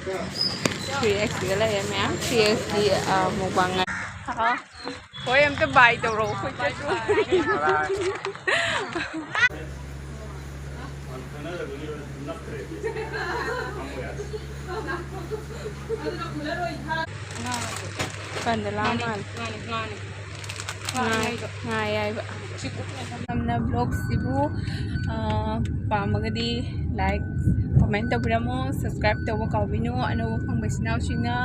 3X가 lệ mẹ 3X thì một bằng ngày thôi em cứ bài đầu rồi thôi chứ phần là làm ngay ai vậy namna vlog sibu pamagadi like comment tabiramo subscribe tawba kawbino ano phangbaisinaw sina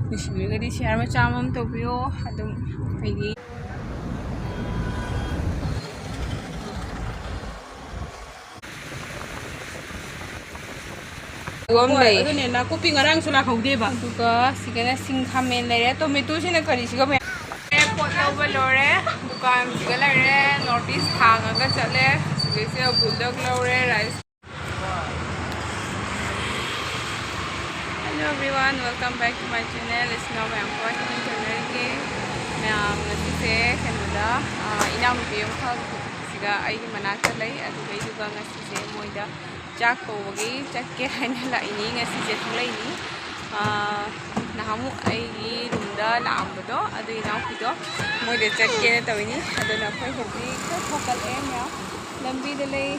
nisibigadi share machamam tawbiyo adum aigi gom lei adune na copy ngarang sula khaude ba duka sigana sing khamen lere tomato sina kari siga me pot lawba lore dukan siga lere notice thangaga chale sigase bulldog lore rice. Hello everyone, welcome back to my channel. It's now my important channel ke maam ngasi se kanada inam piyong thag siga ai manaka lai adu gai duga ngasi se moida chak ko wagi chak ke haina la ini ngasi se thlai ni nahamu ai rumda laamdo adu inam pido moida chak ke tawini adu na khoi hedi ka thokal em ya lambi de lai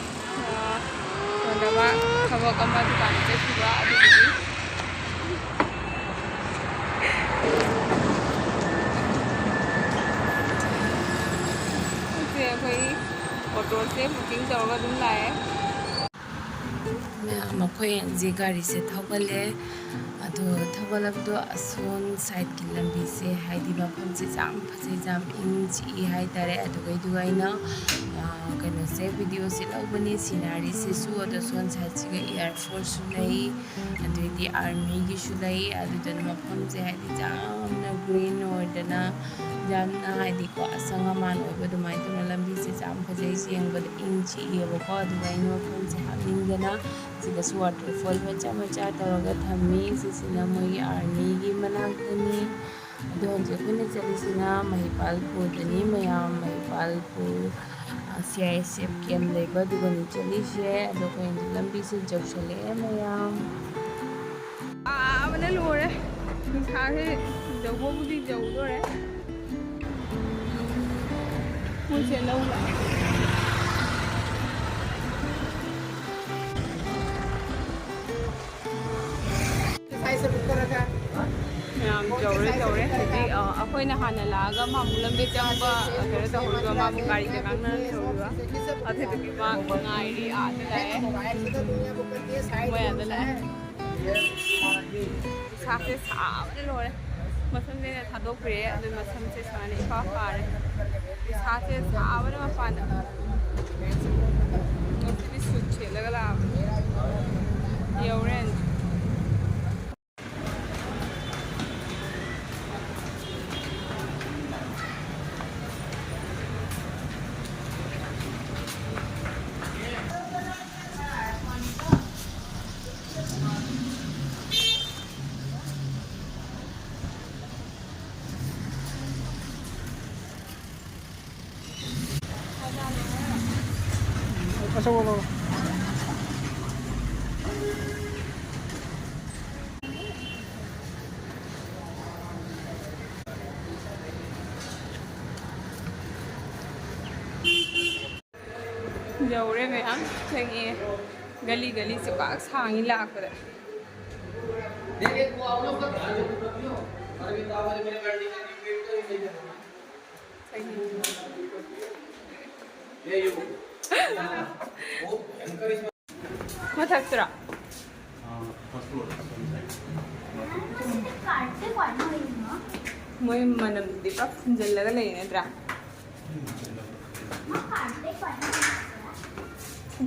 wandaba khabak ama dukan che thiba adu gi auto से booking तौर अदुम लाए मखोय जे गाड़ी से थौगले अदो थौगलबदो असोन side की लंबी से हाइदी मफम से जाम फसे जाम इंची हाइ तारे अदो गइदुगाइना कनो से वीडियो से लौबनी सिनारी से सु अदो सोन साइड से एयर फोर्स सुलाई अदोदी आर्मी की सुलाई अदो मफम से हाइदी जाम ना ग्रीन ओइदना जामना हाइदी को असंग मान ओइबो दुमाइ तुना लंबी से जाम फजै जेंगबद इंची एबको अदुगाइनो मफम से हामिंगना सिगस वाटरफॉल मचा मचा तौरगा थम्मी सिसिना मोई आर्मी की मनाकनी अदो हजे खुने चलिसिना महिपालपुरदनी मयाम महिपालपुर CISF कैम लेबा दुगनी चलिसे अदो कोइन लंबी से जौसले मयाम आबने लोरे साहे जौबोबुदी जौदोरे मुझे लौला जौरे हदी अखोइना हाना लागा मामु लंबे चंबा खरे तौरगा मामु गाड़ी के कांगना तौरगा अथेदुगी मा ngairi आद लाए मोय आद लाए सासे साबने लोरे मसम ने थादोक्रे अदु मसम से साने इफा फारे सासे साबने मपान नोटिस सुचे लगला यौरेन अच्छा बोलो जौरे में हम चंगे गली गली से पाक सांगी लाकरे मथक्तरा मोय मनम दीपक फुंजलगा लेनेद्रा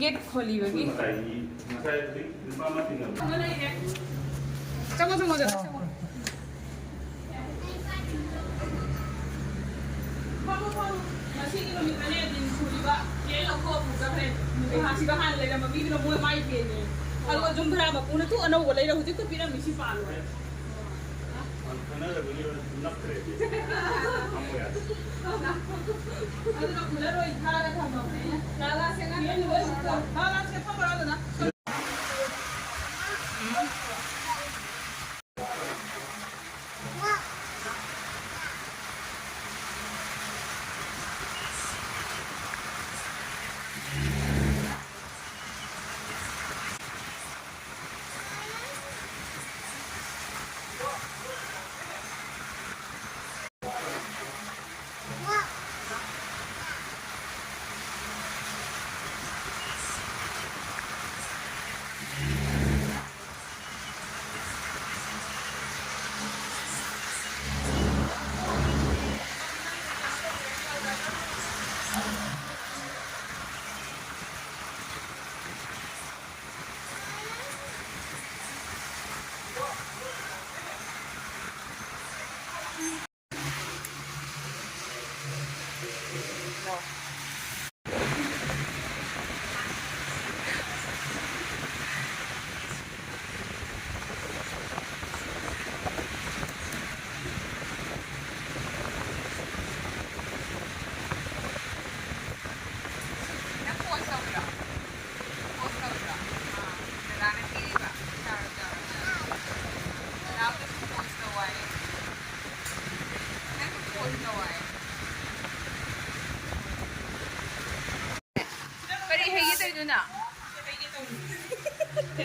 गेट खोली बगी चलो चलो Masih ini misalnya di Suliba, dia lakukan bukan hasil bahan lagi, tapi kita boleh main ni. Kalau jumpa apa pun itu anak boleh dah hujan tu pira misi palu. Anak lagi nak kerja. Apa ya? Anak mulai roi thara dah thamma. Lala se na ni boleh lala se apa berada na.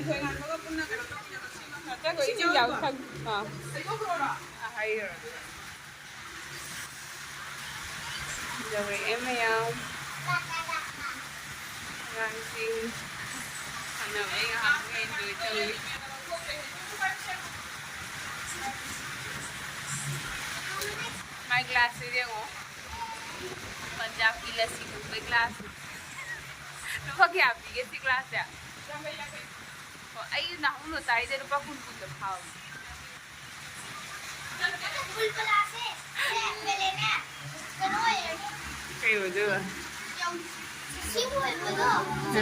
ꯊꯣꯏ ꯉꯥꯟꯕꯒ ꯄꯨꯟꯅ ꯀꯩꯅꯣ ꯅꯠꯇ꯭ꯔꯒ ꯏꯁꯤꯡ ꯌꯥꯎ ꯊꯛ ꯍꯥꯏꯔꯣ ꯌꯧꯔꯛꯑꯦ ꯃꯌꯥꯝ ꯑꯉꯥꯡꯁꯤꯡ ꯁꯥꯟꯅꯕ ꯉꯥꯏꯍꯥꯛ ꯑꯦꯟꯖꯣꯏ ꯇꯧꯋꯤ माय ग्लास से देखो पंजाब की लस्सी कोई ग्लास रुपा क्या पी सी ग्लास है आई ना हम लोग तारी दे रुपा कुन कुन खाओ फुल ग्लास है पहले ना करो ये कई हो जो सिंह है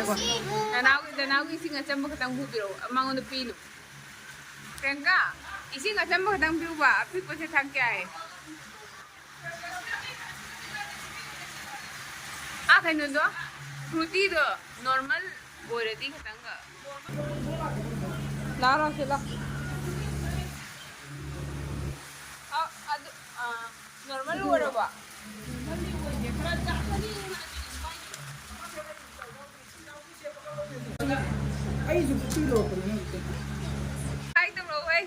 बोलो नाउ इसिंग अचंब खतंग हुबिरो अमांगोन द पीलु प्रियंका इसिंग अचंब खतंग पिउबा अपिको से थक क्या है आ कहीं दो फ्रूटी दो नॉर्मल बोरेदी खतंगा लारा से ला नॉर्मल बोरबा आई जो किलो पर आई तो रो भाई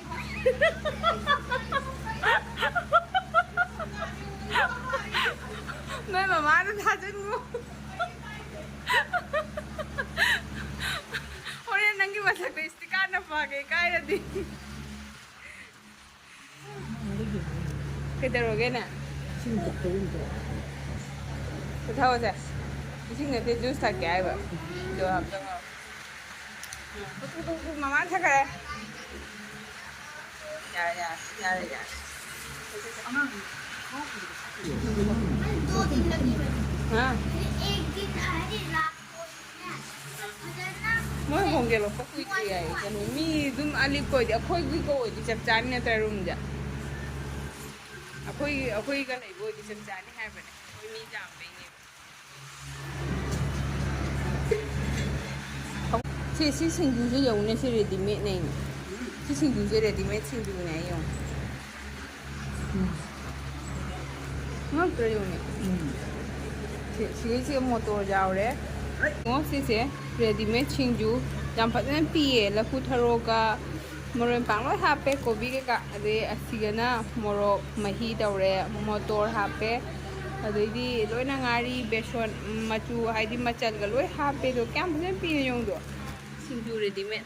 मैं मम्मा ने थाजन को और ये नंगी मसक पे इस्तिकार न पाके काय रदी किधर हो गए ना उठाओ से इसी में ते जूस था क्या है वो जो आप तो मम्मा था करे यार दो दिन लगी हाँ एक दिन आए रात को मैं होंगे लोग कोई किया है जब मी तुम अली कोई जब जाने तेरे रूम जा अकोई का नहीं वो जब जाने है बने कोई नहीं जान पाएंगे सी सिंधु से यूँ से रेडीमेड नहीं सिंधु से रेडीमेड सिंधु नहीं यूँ हाँ तो यूँ सी मोटर जाओ रे वो से रेडीमेड सिंधु जब पता पिए लखु थरो का मोरन पांग हापे कोबी के का अदे असिगना मोरो मही दौरे मोटर हापे अदैदी लोइना गारी बेसन मचू हाइदी मचल ग लोइ हापे दो क्या फजन पी योंदो सिंधु रेडीमेड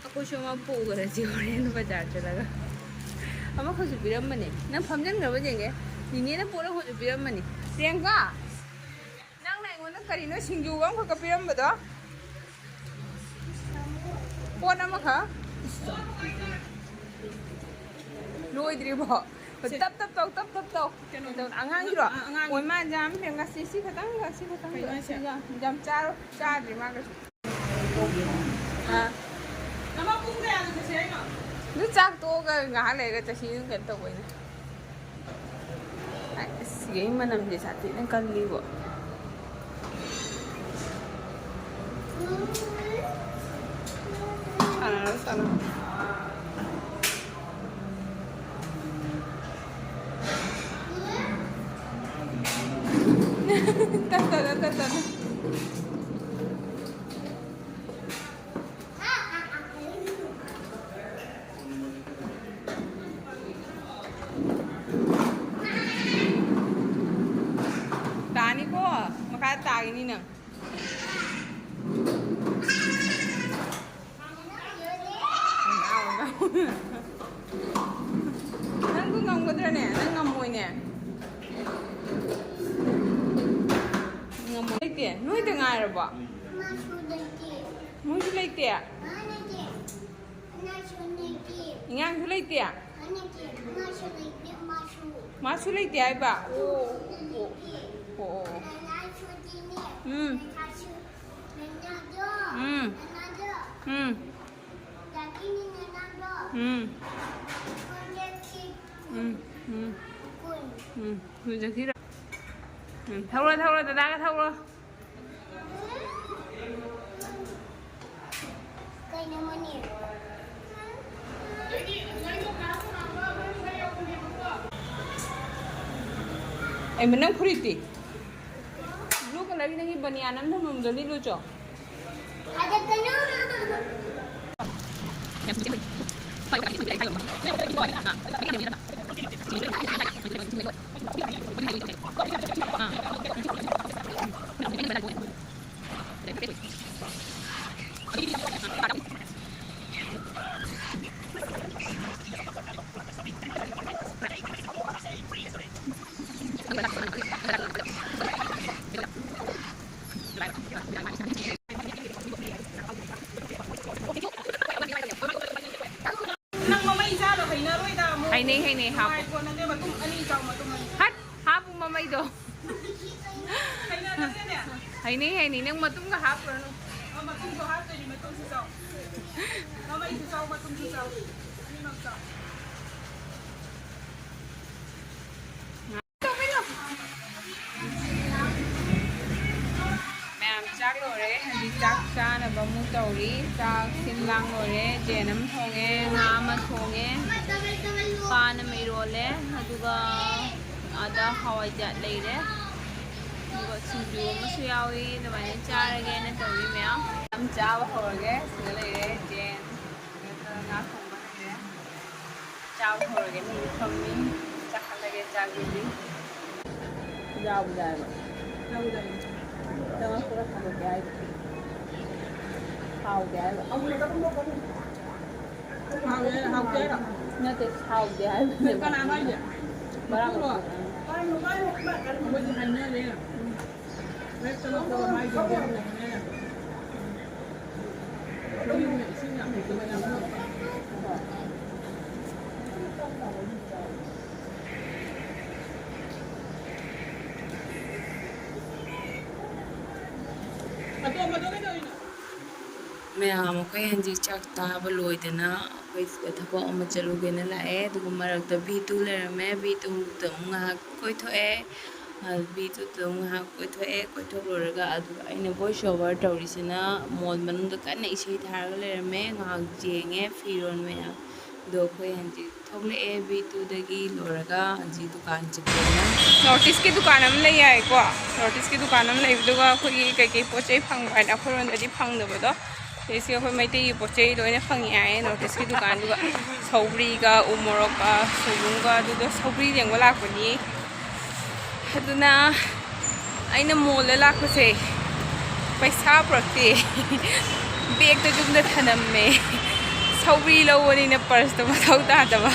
अखोशो मा पोगरा जी होरेन बाजार चलगा अमा खजु बिरमने न फमजन गबा जेंगे निने न पोरा खजु बिरमने प्रियंका नंग ना इगोन करिनो सिंधु गम ख बिरमबदो पोन अमा ख लोइद्रिबो तब केनो दो आंगांगिरो ओइ मा जाम फेंगा सिसी खतंग जाम चाद्रि मा ग हां नमा पुंग रे आलु से आइनो नु चाक तो ग ngah लेगा चसी के तो कोइ सिगे मनम जे साथी ने कल्लीबो sana Tata. Tani ko, makatagi ni na. Nang ko ngam kodra ne, nang ngamoy ne. Ngamoy te, noy te ngai ra ba. Mo su lai te. Ngang su lai te. Ma su lai te ai ba. Oh. Giờ khi thâu rồi dadah cái thâu rồi em menang pretty blue color ini banianan tuh membeli lucu ada Hay này học hát hát mà mày đồ hay này nhưng mà tung cả hát rồi chắc rồi đấy, đi chắc cha là bông tàu đi, cha xin lăng rồi đấy, chè nấm thong nghe, ngà mà thong nghe, pha nấm mì rồi đấy, aduga ada hawai jat lagi đấy, aduga sinju masih awi, namanya cha lagi nih tàu đi mèo, nấm cha vào rồi đấy, sửa lại đấy, chè, ngà thong vào đấy, cha vào rồi cái mì thơm mì, chắc hẳn là cái cha gì đi, rau dài mà, rau dài. Jangan kurang sama gaya. Hao gaya. Hao gaya. Nanti hao gaya. Bukan apa aja. Barang apa? Barang apa hanya dia. Mereka kalau mai dia ni. Kalau ni sini nak ke mana? Meyam ko hanji chak ta ba loidena koi thabo ama chalugena lae dugu marakta bitu lerame bitu tumnga koi thoe bitu tumnga koi tholoraga adu aina voice over tawrisina mall manunda kana isei tharaga lerame ngak jenge firon meya do koi hanji thogle bitu dagi loraga hanji dukan chikena notice ki dukan am lai ai ko notice ki dukan am lai duga khoi kai pochei phang ba na khoron dadi phang da ba do इसके अखोई मैते पोचे लोने fungi आए notice की दुकान दुगा सौबरी का उमोरक का सोयुंग का दुदो सौबरी जेंग वाला कोनी हदुना आइना मोल लाखसे पैसा प्रति बैग तो जुमदा थनम में सौबरी लवनी ने पर्स तो मथौ तादबा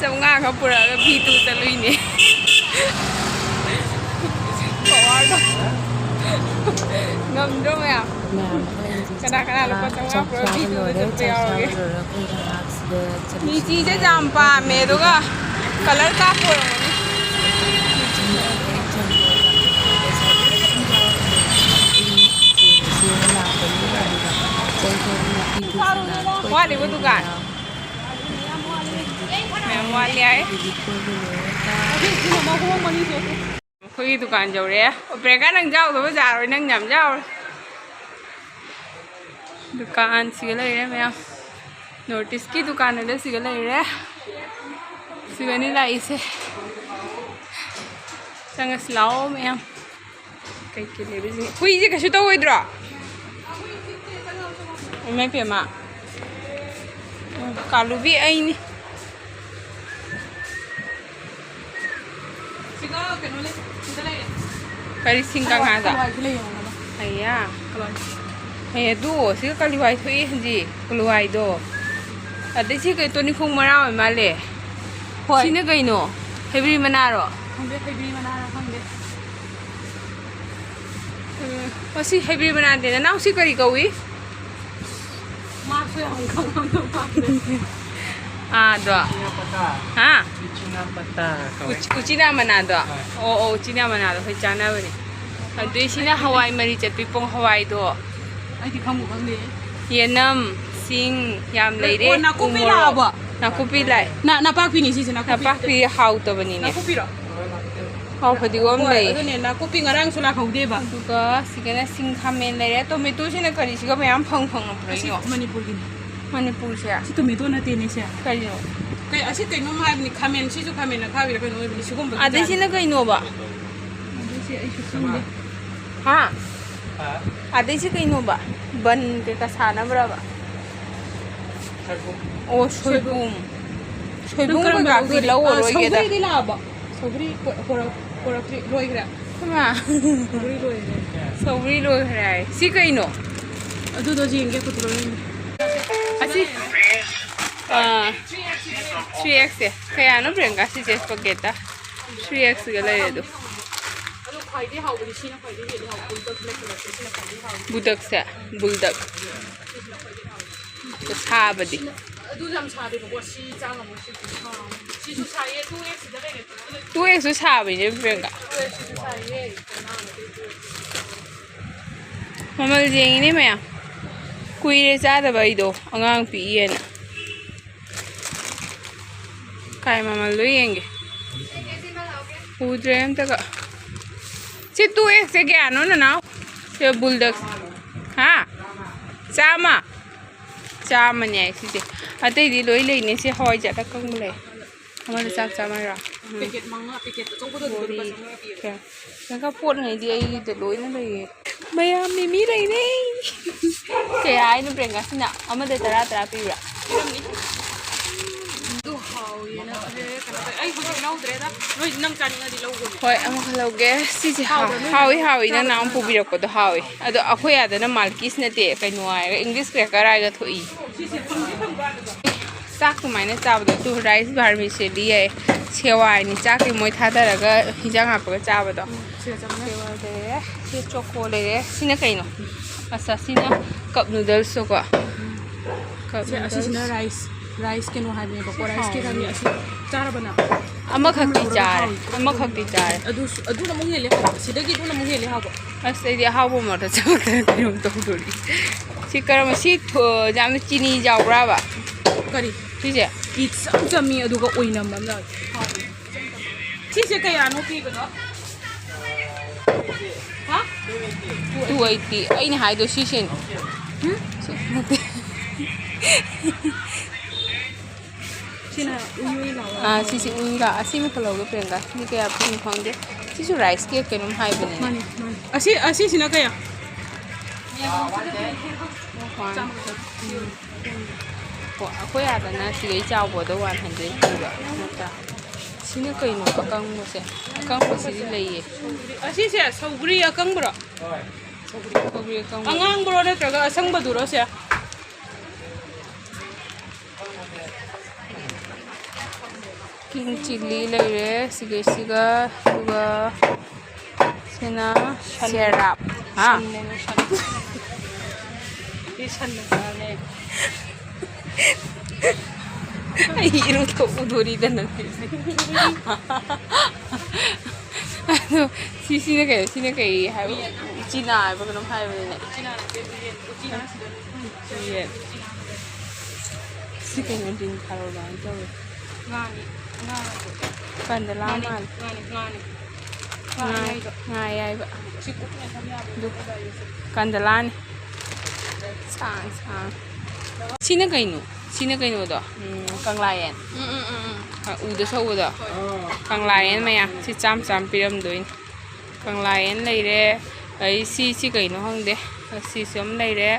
संगा का पुरा भीतु तलुइने Pawar ngâm ya kana lupa tengah profi tu terpeau ke ni चीज़ें जाम्पा में दोगा कलर का पोलो वाले वो दुकान मैं वाले आए कोई दुकान जाओ रे ब्रेका नंग जाओ तो जा रहे नंग nhầm जाओ दुकान सिगल रे मैं नोटिस की दुकान है सिगल रे सिगनी लाई से संग स्लाओ मैं कई के ले भी हुई जी कैसे तो हुई ड्रा मैं पे माँ कालू भी आई नहीं kari singkang ada ayah ayah duo sih kali wai tuh ini keluar itu ada sih kayak Tony Fung mana male sini kayak no hebri mana ro masih hebri mana deh nah sih kari kawi ada ha kucina mana ada oh kucina mana ada kecana beri aduh sini Hawaii mari cepet pong Hawaii do aji kamu bangde Vietnam sing yam lady umur naku pilai napak pini sih napak pilih how to bani ne naku pira how padi om lay itu ne naku ping orang sulah kau deh bang juga sih kena sing kamen lay ya tomato sih nak kari sih kau yang pang apa ini Manipur gini Manipur sih si tomato nanti ini sih kari no kayak asyik kayak nomor ini kamen sih tu kamen nak kawin kan ini sih kumpulan ada sih nak kayak noba ada sih isu sih ha ada sih kayak noba ban ke kasana berapa oh soyum soibung ko gaki law roi ge da Saubri di laba. Saubri porakri loi gra. ma Saubri loi gra. sobri lo hai si kai no Adu do jenge kutro ni. asi 3x kaya no Priyanka si je spaghetti 3x ga lai do Adu khai di hau bari sina khai di heli hau buldak black color sina khai di hau. budak se buldak to sa badi Adu jam sa de bo si jang mo si ha. Si su sa ye 2x da le ge. 2x su sa bi ne Priyanka 2x su sa ye. mamal jeng ni maya kuire cha da bai do angang pi yen kai mamal lo yenge udre am ta ka si 2x se kya no na now se buldak ha chama nya si je atai di loi le ne se hoi ja ta kang le amal sak chama ra Paket manga paket to ko do do ba sa. Yang ka pot ngai di ai de loi na le maya mimi lai ne ke ai no Priyanka sina ama de tara pi ra Du hau ye na re kana ai ho lau dre da. Noi nang kan na di lau go. hoi ama khalo ge si si hawi na na pu bi ro ko do hawi ado akhoi ada na malkis na te kai no ai english cracker ai ga thoi Si se phang di phang ba da. sak ku mai na cha ba do rice bar mi se di ai chewai ni cha ki moi tha da ga hijang ha pa cha ba do Se jam na. chewai de si choco le sina kai no asa sina cup noodles so ko cup Se asisina rice ke no ha ne ba ko rice ke ga ni asi chara bana. ama khak ti char Adu na mo ngele ha. Sidagi du na mo ngele ha ba. asa di ha bo mo ta cha ta ki rom to do ri si karam si tho jam chini jaw bra ba Kari. si je Ki sam chami adu ga oina mam na. Si se kaya no pi ga da. Ha? 280 ai ni hai do si sen Sina uyu la. si si ui la asi me khalo ga Priyanka ni kaya pin phang de si su rice cake ke nom hai bane Mani. Asi sina kaya. ko akhoi ada na si gai chaw bo do 100 ba mata sina kai no akang mo se akang mo si lai ye Asi se saubri akang bro. kobri akang Angang bro na traga asang baduro se. king chili lai re siga duga sina serap ha Di san na ne. ai iru to udori da na ano sina kai hai china ai ba nom hai ba ne China na pe China sida. ye si kai non din kharo ba jaw Ngani. kan da la man Ngani. ngai ai ba Chiku na samya. du kan da la ni sang sina kai no do kanglayen u da so da kanglayen maya si cham piram doin kanglayen lai re ai si kai no hang de si sem lai re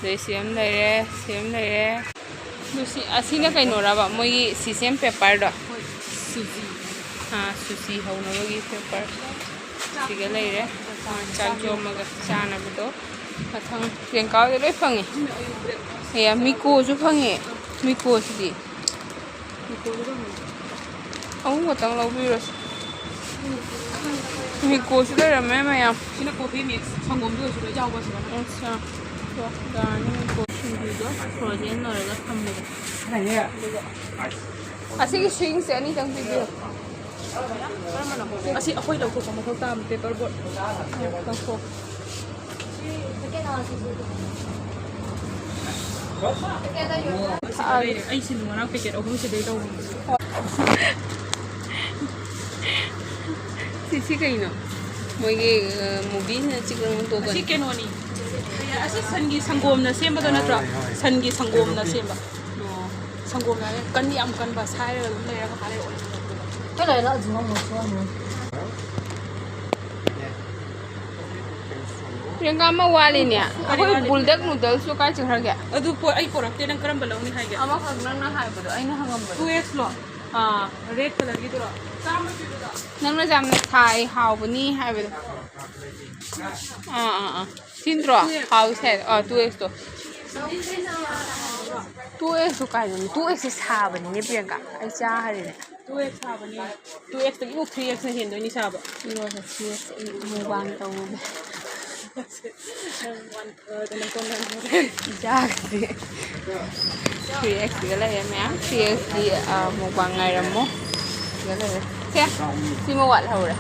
dei sem lai re du si asina kai no ra ba moi si sem paper do Suji. ha susi ho no gi paper si ga lai re chak jo ma ga chana bu do thang Priyanka de loi phangi ya miko ju phangi miko si di aung ko tang lau bi ro miko si da ra me ma ya Sina coffee mix. Sangom du su da jaw ba su ba. acha to ga ni miko si di do frozen no ra tham le asigi swing se ani tang bi bi Asi ako'y daw ko pa tam paper board. tang ko Ay sinungalang packet o kung si day daw. si kai no moi ge movie na chikang to Asi kan kenoni. Kaya asi sangi sanggom na semba to na tra. Sangi sanggom na semba. Sanggom na kan yam kan ba sai ra le ra ka le. Cái này là gì không một số nữa. Priyanka ama wali ne. Akwai bulldog noodles lo kai chakhrage. ꯑꯗꯨ ꯑꯩ ꯄꯣꯔꯛꯇꯦ ꯅꯪ ꯀꯔꯝꯕ ꯂꯧꯅꯤ ꯍꯥꯏꯒꯦ Amakak nangna haibado aina hangambado. 2x ꯂꯣ red ꯀꯂꯔꯒꯤꯗꯨꯔꯣ ꯆꯥꯝꯃ ꯄꯤꯕꯗꯣ Nangna jamna thai haubani haibado. Sindro house head 2x to. 2x to kai ni 2x is habani ne Priyanka. Ai cha hari ne. 2x ꯁꯥꯕꯅꯤ 2x ꯇꯒꯤ 3x ꯅ ꯍꯦꯟꯗꯣꯏꯅꯤ ꯁꯥꯕ Iro sa 3x mubang tawube. ꯅꯪ ꯀꯣꯟꯅ Jagdi. 3x gala ya ma'am. 3x di mukbang ngairam mo. Gala ya. Siya, si mo wat haura.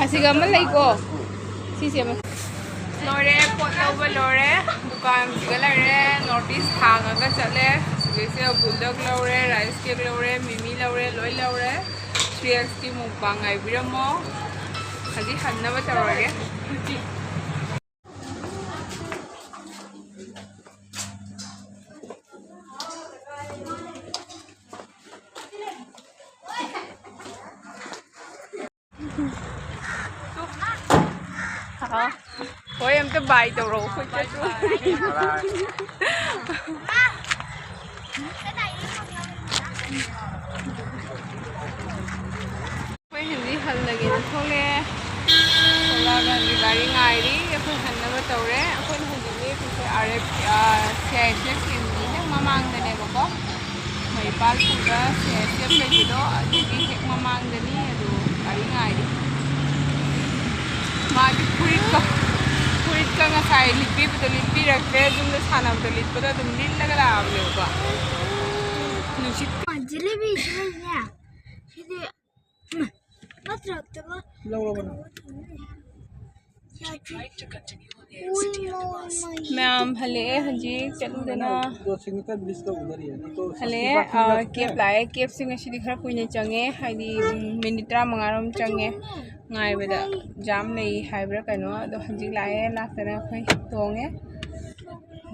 Asiga malay ko. Si siya mo. Lore, pot over lore. Dukan gala re. Notice thang aga chale. Sige bulldog lore, rice cake lore, mimi lore, loy lore. 3x di mukbang ngaibiram mo. Haji hanna ba tawage. Ôi em tới bài tàu rượu khôi chết luôn. Quay hình đi hình là gì thôi nè. Là đi gari ngay đi, khôi hình nó bắt tàu đấy. Khôi hình đi đi khôi RF xe xếp hình đi nhắc mà mang đây này có. Mấy bal cũng ra xe xếp lên gì đó, đi đi hết mà mang đây đi, rồi gari ngay đi. Mà đi Purit ka nga sai lipi pa to lipi rakte dum na sana pa to lipi pa dum din laga la avle ko nusit jalebi ismenya sidi matrakta ba lâu rồi ma'am hale haji chalu dena जो single बिस्क उधर ही है तो hale kep lae kep sing asi dikhar kuine change haidi minute 35 rom change ngai beda jam nei haibra kano do haji lae laktana khoi tonge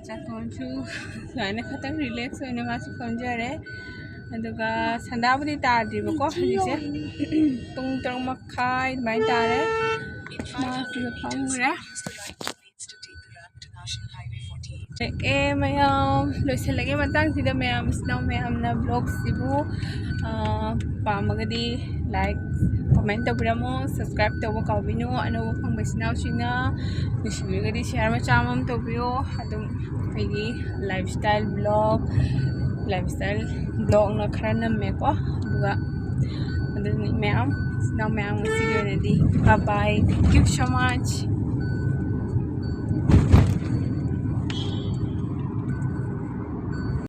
cha tonchu saina khatang relax hoine masu kamjare aduga sandabudi tadri bako haji se tung tung makhai mai tare ma su phamre mayam loiselage matang sida mayam snow mayam na vlogs sibu pamagadi like comment tabiramo subscribe tawba kawbino ano phang basinaw sina nisibigadi share ma chamam tawbiyo adum pegi lifestyle vlog na khara namme ko duga aduni mayam snow mayam sigurity bye bye thank you so much